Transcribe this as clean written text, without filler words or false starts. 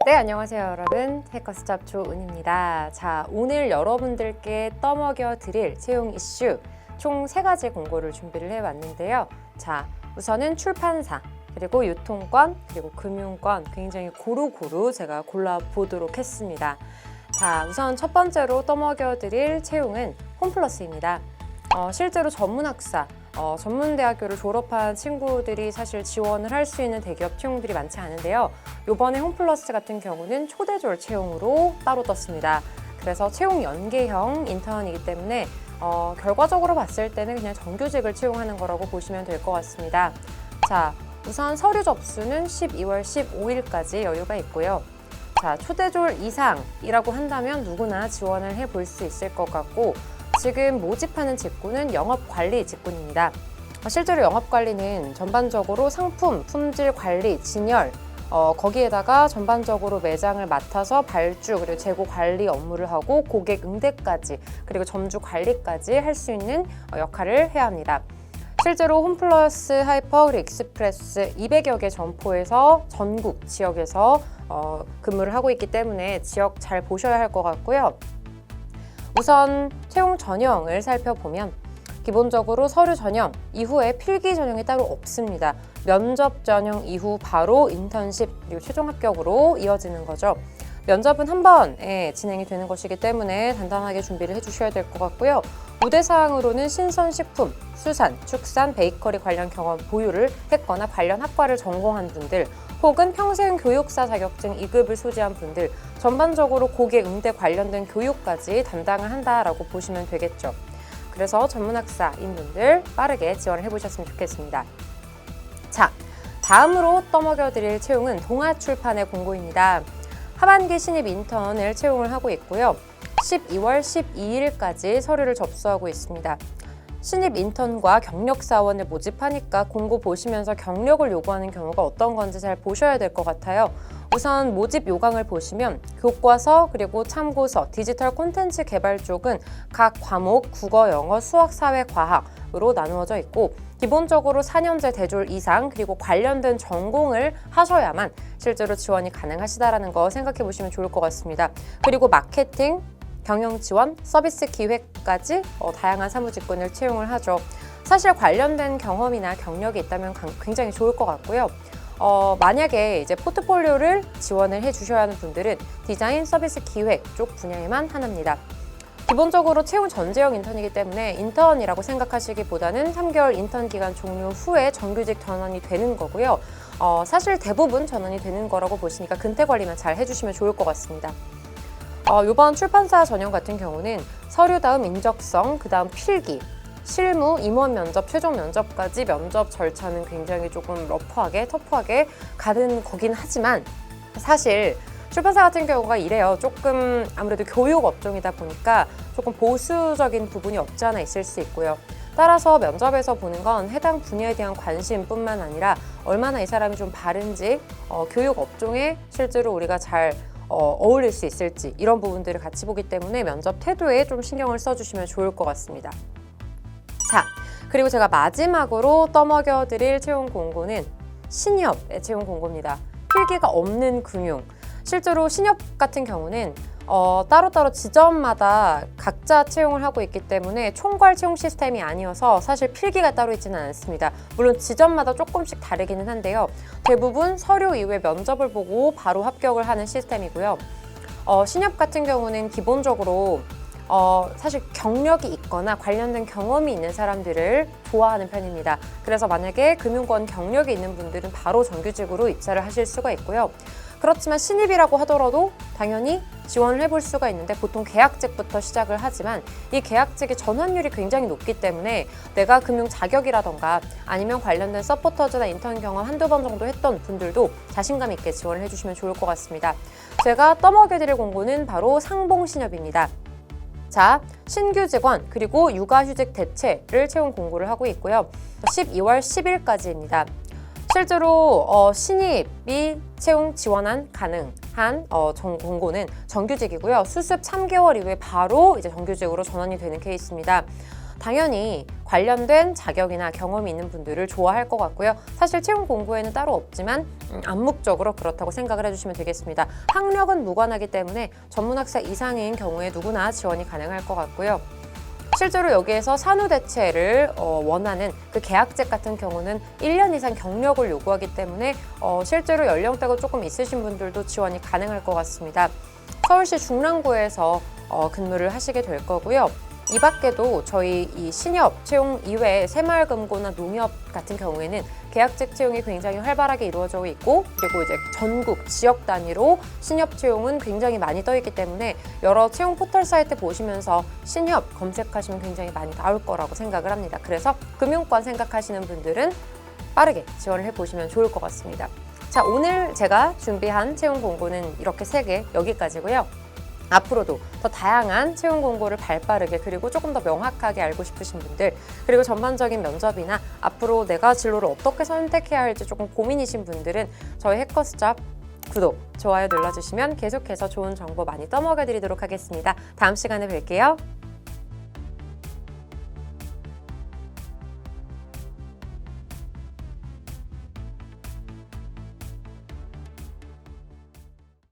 네, 안녕하세요 여러분. 해커스잡 조은입니다. 자, 오늘 여러분들께 떠먹여 드릴 채용 이슈 총 3가지 공고를 준비를 해왔는데요. 자, 우선은 출판사, 그리고 유통권, 그리고 금융권 굉장히 고루고루 제가 골라보도록 했습니다. 자, 우선 첫 번째로 떠먹여 드릴 채용은 홈플러스입니다. 실제로 전문학사, 전문대학교를 졸업한 친구들이 사실 지원을 할 수 있는 대기업 채용들이 많지 않은데요. 이번에 홈플러스 같은 경우는 초대졸 채용으로 따로 떴습니다. 그래서 채용 연계형 인턴이기 때문에 결과적으로 봤을 때는 그냥 정규직을 채용하는 거라고 보시면 될 것 같습니다. 자, 우선 서류 접수는 12월 15일까지 여유가 있고요. 자, 초대졸 이상이라고 한다면 누구나 지원을 해볼 수 있을 것 같고, 지금 모집하는 직군은 영업관리 직군입니다. 실제로 영업관리는 전반적으로 상품, 품질 관리, 진열, 거기에다가 전반적으로 매장을 맡아서 발주, 그리고 재고 관리 업무를 하고 고객 응대까지, 그리고 점주 관리까지 할 수 있는 역할을 해야 합니다. 실제로 홈플러스, 하이퍼, 그리고 익스프레스 200여 개 점포에서 전국 지역에서 근무를 하고 있기 때문에 지역 잘 보셔야 할 것 같고요. 우선 채용 전형을 살펴보면 기본적으로 서류 전형 이후에 필기 전형이 따로 없습니다. 면접 전형 이후 바로 인턴십 그리고 최종 합격으로 이어지는 거죠. 면접은 한 번에 진행이 되는 것이기 때문에 단단하게 준비를 해주셔야 될 것 같고요. 우대사항으로는 신선식품, 수산, 축산, 베이커리 관련 경험 보유를 했거나 관련 학과를 전공한 분들, 혹은 평생 교육사 자격증 2급을 소지한 분들, 전반적으로 고객 응대 관련된 교육까지 담당을 한다라고 보시면 되겠죠. 그래서 전문학사인 분들 빠르게 지원을 해보셨으면 좋겠습니다. 자, 다음으로 떠먹여 드릴 채용은 동아출판의 공고입니다. 하반기 신입 인턴을 채용을 하고 있고요. 12월 12일까지 서류를 접수하고 있습니다. 신입 인턴과 경력 사원을 모집하니까 공고 보시면서 경력을 요구하는 경우가 어떤 건지 잘 보셔야 될 것 같아요. 우선 모집 요강을 보시면 교과서, 그리고 참고서, 디지털 콘텐츠 개발 쪽은 각 과목 국어, 영어, 수학, 사회, 과학으로 나누어져 있고, 기본적으로 4년제 대졸 이상 그리고 관련된 전공을 하셔야만 실제로 지원이 가능하시다라는 거 생각해 보시면 좋을 것 같습니다. 그리고 마케팅, 경영 지원, 서비스 기획까지 다양한 사무직군을 채용을 하죠. 사실 관련된 경험이나 경력이 있다면 굉장히 좋을 것 같고요. 만약에 이제 포트폴리오를 지원을 해주셔야 하는 분들은 디자인, 서비스 기획 쪽 분야에만 하나입니다. 기본적으로 채용 전제형 인턴이기 때문에 인턴이라고 생각하시기보다는 3개월 인턴 기간 종료 후에 정규직 전환이 되는 거고요. 사실 대부분 전환이 되는 거라고 보시니까 근태 관리만 잘 해주시면 좋을 것 같습니다. 이번 출판사 전형 같은 경우는 서류 다음 인적성, 그 다음 필기, 실무, 임원 면접, 최종 면접까지 면접 절차는 굉장히 조금 러프하게, 터프하게 가는 거긴 하지만 사실 출판사 같은 경우가 이래요. 조금 아무래도 교육 업종이다 보니까 조금 보수적인 부분이 없지 않아 있을 수 있고요. 따라서 면접에서 보는 건 해당 분야에 대한 관심뿐만 아니라 얼마나 이 사람이 좀 바른지, 교육 업종에 실제로 우리가 잘 어울릴 수 있을지 이런 부분들을 같이 보기 때문에 면접 태도에 좀 신경을 써주시면 좋을 것 같습니다. 자, 그리고 제가 마지막으로 떠먹여 드릴 채용 공고는 신협의 채용 공고입니다. 필기가 없는 금융. 실제로 신협 같은 경우는 따로따로 지점마다 각자 채용을 하고 있기 때문에 총괄 채용 시스템이 아니어서 사실 필기가 따로 있지는 않습니다. 물론 지점마다 조금씩 다르기는 한데요. 대부분 서류 이후에 면접을 보고 바로 합격을 하는 시스템이고요. 신협 같은 경우는 기본적으로 사실 경력이 있거나 관련된 경험이 있는 사람들을 좋아하는 편입니다. 그래서 만약에 금융권 경력이 있는 분들은 바로 정규직으로 입사를 하실 수가 있고요. 그렇지만 신입이라고 하더라도 당연히 지원을 해볼 수가 있는데 보통 계약직부터 시작을 하지만 이 계약직의 전환율이 굉장히 높기 때문에 내가 금융 자격이라던가 아니면 관련된 서포터즈나 인턴 경험 한두 번 정도 했던 분들도 자신감 있게 지원을 해주시면 좋을 것 같습니다. 제가 떠먹여드릴 공고는 바로 상봉신협입니다. 자, 신규 직원 그리고 육아휴직 대체를 채용 공고를 하고 있고요. 12월 10일까지입니다. 실제로 신입이 채용 지원한 가능한 공고는 정규직이고요. 수습 3개월 이후에 바로 이제 정규직으로 전환이 되는 케이스입니다. 당연히 관련된 자격이나 경험이 있는 분들을 좋아할 것 같고요. 사실 채용 공고에는 따로 없지만 암묵적으로 그렇다고 생각을 해주시면 되겠습니다. 학력은 무관하기 때문에 전문학사 이상인 경우에 누구나 지원이 가능할 것 같고요. 실제로 여기에서 산후대체를 원하는 그 계약직 같은 경우는 1년 이상 경력을 요구하기 때문에 실제로 연령대가 조금 있으신 분들도 지원이 가능할 것 같습니다. 서울시 중랑구에서 근무를 하시게 될 거고요. 이 밖에도 저희 이 신협 채용 이외에 새마을금고나 농협 같은 경우에는 계약직 채용이 굉장히 활발하게 이루어지고 있고, 그리고 이제 전국 지역 단위로 신협 채용은 굉장히 많이 떠 있기 때문에 여러 채용 포털 사이트 보시면서 신협 검색하시면 굉장히 많이 나올 거라고 생각을 합니다. 그래서 금융권 생각하시는 분들은 빠르게 지원을 해보시면 좋을 것 같습니다. 자, 오늘 제가 준비한 채용 공고는 이렇게 3개 여기까지고요. 앞으로도 더 다양한 채용 공고를 발빠르게 그리고 조금 더 명확하게 알고 싶으신 분들, 그리고 전반적인 면접이나 앞으로 내가 진로를 어떻게 선택해야 할지 조금 고민이신 분들은 저희 해커스잡 구독, 좋아요 눌러주시면 계속해서 좋은 정보 많이 떠먹여 드리도록 하겠습니다. 다음 시간에 뵐게요.